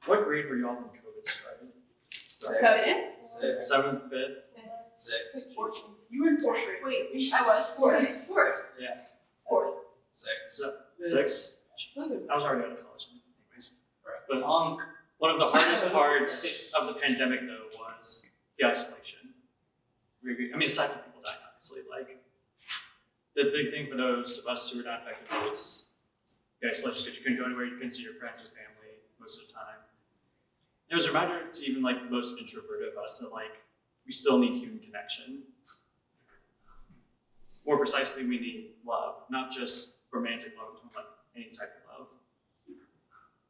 What grade were you all when COVID started? Sixth. 7th, 5th? 6th. You were in fourth grade. Wait, I was fourth. Yeah. Fourth. 6th. 6? I was already out of college anyways. Right. But one of the hardest parts of the pandemic, though, was the isolation. I mean, aside from people dying, obviously, like, the big thing for those of us who were not affected was the isolation, because you couldn't go anywhere, you couldn't see your friends or family most of the time. It was a reminder to even, like, the most introverted of us that, like, we still need human connection. More precisely, we need love, not just romantic love, but like any type of love.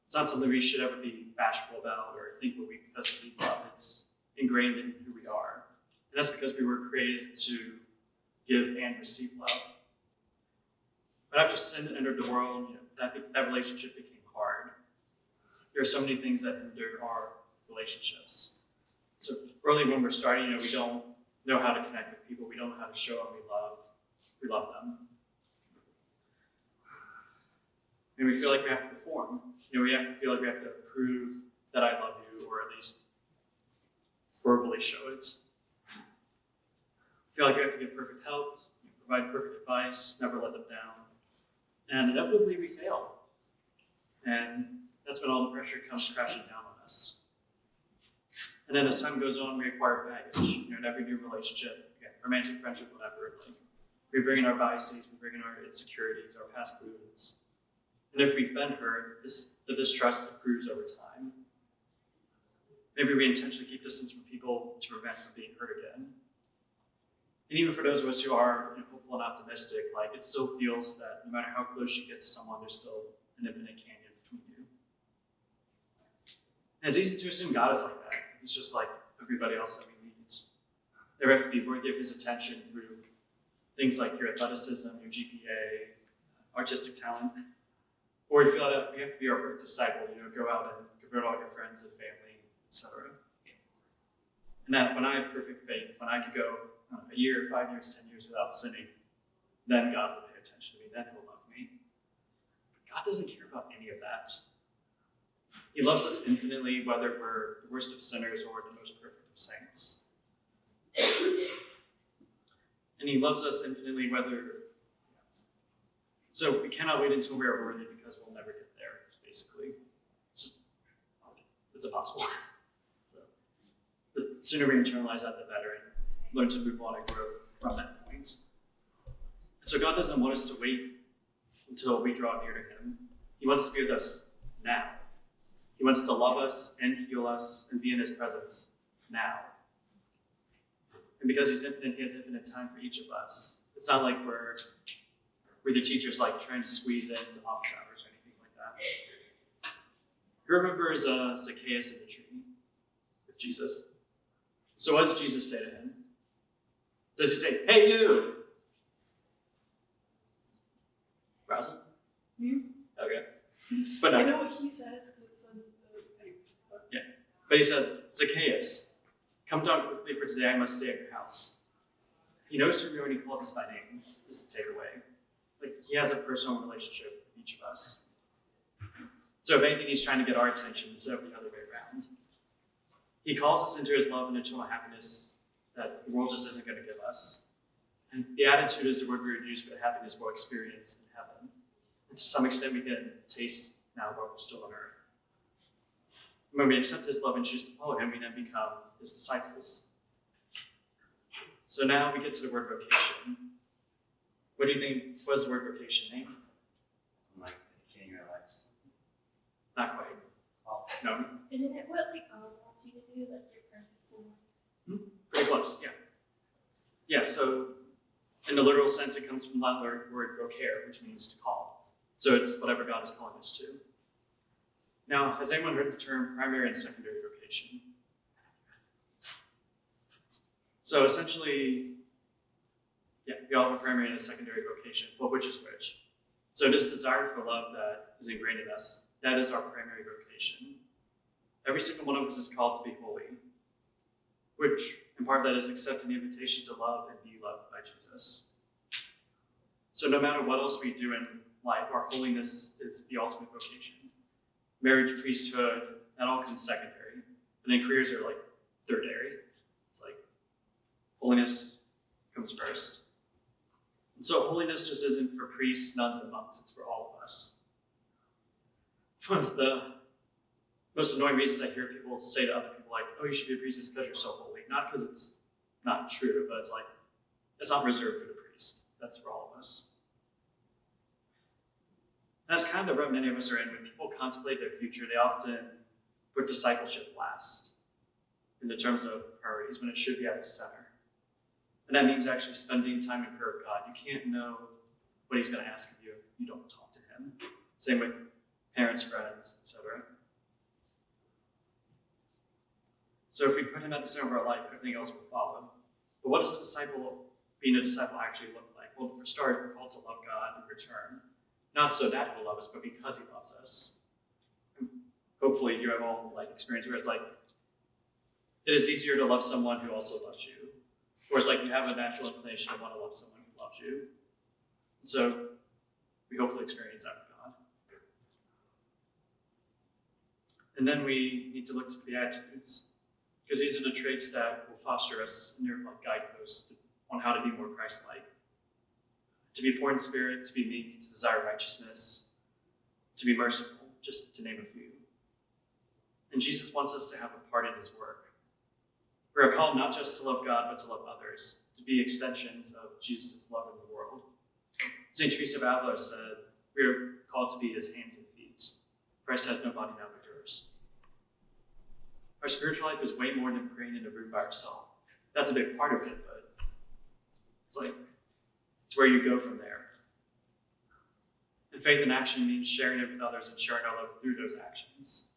It's not something we should ever be bashful about or think we're weak because we need love. It's ingrained in who we are. And that's because we were created to give and receive love. But after sin entered the world, that relationship became hard. There are so many things that hinder our relationships. So early when we're starting, we don't know how to connect with people. We don't know how to show them we love them. And we feel like we have to perform. We have to feel like we have to prove that I love you, or at least verbally show it. Feel like we have to give perfect help, provide perfect advice, never let them down. And inevitably we fail. And that's when all the pressure comes crashing down on us. And then as time goes on, we acquire baggage. In every new relationship, again, romantic, friendship, whatever, we bring in our biases, we bring in our insecurities, our past wounds. And if we've been hurt, the distrust accrues over time. Maybe we intentionally keep distance from people to prevent from being hurt again. And even for those of us who are hopeful and optimistic, it still feels that no matter how close you get to someone, there's still an infinite canyon between you. And it's easy to assume God is like that. He's just like everybody else that we meet. They have to be worthy of his attention through things like your athleticism, your GPA, artistic talent. Or you feel that we have to be our perfect disciple, go out and convert all your friends and family, etc. And that when I have perfect faith, when I could go a year, 5 years, 10 years without sinning, then God will pay attention to me, then he'll love me. But God doesn't care about any of that. He loves us infinitely, whether we're the worst of sinners or the most perfect of saints. And he loves us infinitely, so we cannot wait until we are worthy, because we'll never get there, basically. It's impossible. So the sooner we internalize that, the better, and learn to move on and grow from that point. And so God doesn't want us to wait until we draw near to him. He wants to be with us now. He wants to love us and heal us and be in his presence now. And because he's infinite, he has infinite time for each of us. It's not like we're the teachers trying to squeeze into office hours or anything like that. Who remembers Zacchaeus in the tree with Jesus? So what does Jesus say to him? Does he say, "Hey, you"? Roslyn? Okay. But no. I know what he says because Yeah. But he says, "Zacchaeus, come down quickly, for today I must stay at your house." He knows who we are when he calls us by name. This is a takeaway. He has a personal relationship with each of us. So if anything, he's trying to get our attention instead of the other way around. He calls us into his love and eternal happiness that the world just isn't going to give us. And beatitude is the word we would use for the happiness we'll experience in heaven. And to some extent, we can taste now while we're still on earth. And when we accept his love and choose to follow him, we then become his disciples. So now we get to the word vocation. What do you think? What does the word vocation mean? Dedicating your life to something. Not quite. Oh. No. Isn't it what God wants you to do, your purpose and Pretty close, yeah. Yeah, so in the literal sense, it comes from the Latin word vocare, which means to call. So it's whatever God is calling us to. Now, has anyone heard the term primary and secondary vocation? So essentially, we all have a primary and a secondary vocation, but which is which? So this desire for love that is ingrained in us, that is our primary vocation. Every single one of us is called to be holy, which in part that is accepting the invitation to love and be loved by Jesus. So no matter what else we do in life, our holiness is the ultimate vocation. Marriage, priesthood, that all comes secondary. And then careers are like thirdary. It's like holiness comes first. And so holiness just isn't for priests, nuns, and monks. It's for all of us. One of the most annoying reasons I hear people say to other people, like, oh, you should be a priest is because you're so holy. Not because it's not true, but it's like, it's not reserved for the priest. That's for all of us. And that's kind of the rut many of us are in. When people contemplate their future, they often put discipleship last in the terms of priorities, when it should be at the center. And that means actually spending time in prayer with God. You can't know what he's going to ask of you if you don't talk to him. Same with parents, friends, etc. So if we put him at the center of our life, everything else will follow. But what does being a disciple actually look like? Well, for starters, we're called to love God in return. Not so that he'll love us, but because he loves us. And hopefully you have all experience where it's like, it is easier to love someone who also loves you. Or it's like you have a natural inclination to want to love someone who loves you. And so we hopefully experience that with God. And then we need to look to the Beatitudes, because these are the traits that will foster us in their guideposts on how to be more Christ-like. To be poor in spirit, to be meek, to desire righteousness, to be merciful, just to name a few. And Jesus wants us to have a part in his work. We are called not just to love God, but to love others, to be extensions of Jesus' love in the world. St. Teresa of Avila said, we are called to be his hands and feet. Christ has no body now but yours. Our spiritual life is way more than praying in a room by yourself. That's a big part of it, but it's where you go from there. And faith in action means sharing it with others and sharing our love through those actions.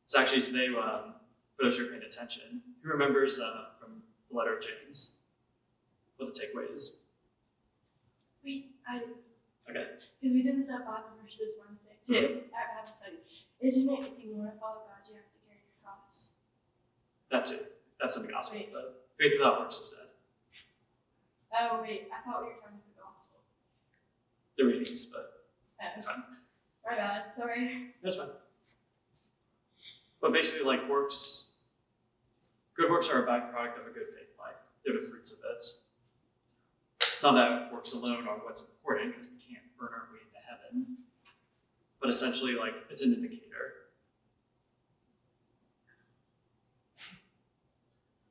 It's actually today, for those who are paying attention, who remembers from the letter of James what the takeaway is? Wait, I did. Okay. Because we did this at Bible Verses Wednesday too, at Bible study. Isn't it, if you want to follow God, you have to carry your cross? That too. That's in the gospel, Wait. but faith without works is dead. Oh, wait, I thought we were talking about the gospel. The readings, but Oh, it's fine. my bad, sorry. That's fine. But basically, works, good works are a byproduct of a good faith life. They're the fruits of it. It's not that works alone are what's important, because we can't earn our way into heaven. But essentially, it's an indicator.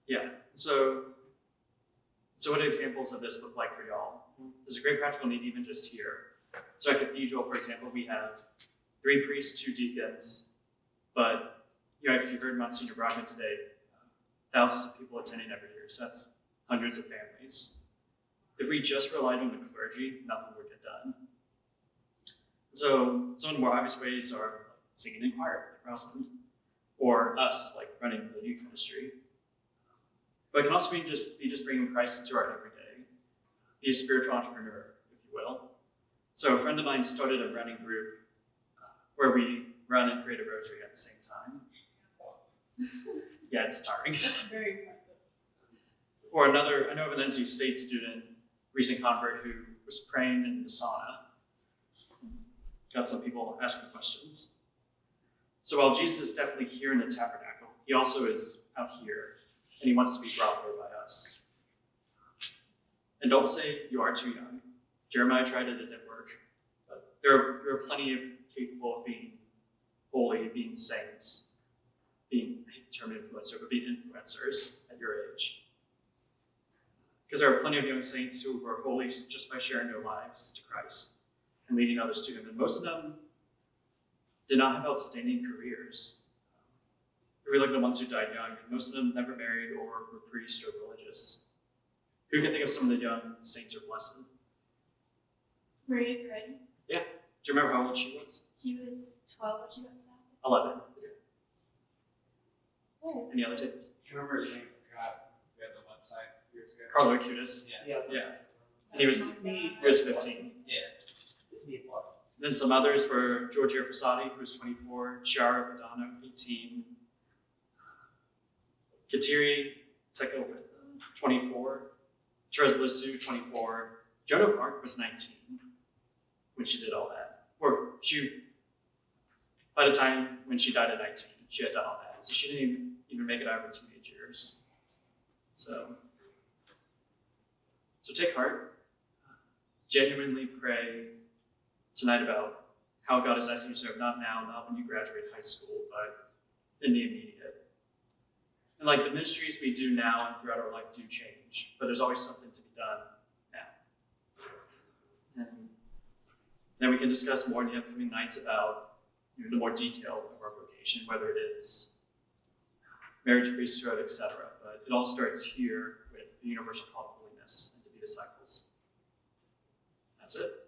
Yeah. So what do examples of this look like for y'all? There's a great practical need even just here. So at Cathedral, for example, we have 3 priests, 2 deacons, but if you heard Monsignor Brockman today, thousands of people attending every year, so that's hundreds of families. If we just relied on the clergy, nothing would get done. So some of the more obvious ways are singing in choir, like Rosalind, or us, running the youth ministry. But it can also be just bringing Christ into our everyday. Be a spiritual entrepreneur, if you will. So a friend of mine started a running group where we run and create a rosary at the same time. Yeah, it's tiring. That's very impressive. Or I know of an NC State student, recent convert, who was praying in the sauna. Got some people asking questions. So while Jesus is definitely here in the tabernacle, he also is out here, and he wants to be brought there by us. And don't say you are too young. Jeremiah tried it, it didn't work. But there are plenty of capable of being holy, being saints, being, I hate the term influencer, but being influencers at your age. Because there are plenty of young saints who are holy just by sharing their lives to Christ and leading others to him. And most of them did not have outstanding careers. If we look at the ones who died young, most of them never married or were priest or religious. Who can think of some of the young saints or blessed? Maria Grady. Yeah. Do you remember how old she was? She was 12 when she got stabbed. 11. Oh. Any other tips? You remember his name? We had the website years ago. Carlo Acutis. Yeah. Yeah. And he was 15. Yeah. Disney Plus. Then some others were Giorgio Fossati, who was 24, Chiara Padano, 18, Kateri Tekopit, 24, Therese Lissou, 24, Joan of Arc was 19 when she did all that. Or she by the time when she died at 19, she had done all that. So she didn't even make it out of her teenage years. So take heart. Genuinely pray tonight about how God is asking you to serve, not now, not when you graduate high school, but in the immediate. And like the ministries we do now and throughout our life do change, but there's always something to be done now. And then we can discuss more in the upcoming nights about the more detail of our vocation, whether it is marriage, priesthood, etc. But it all starts here with the universal call of holiness and to be disciples. That's it.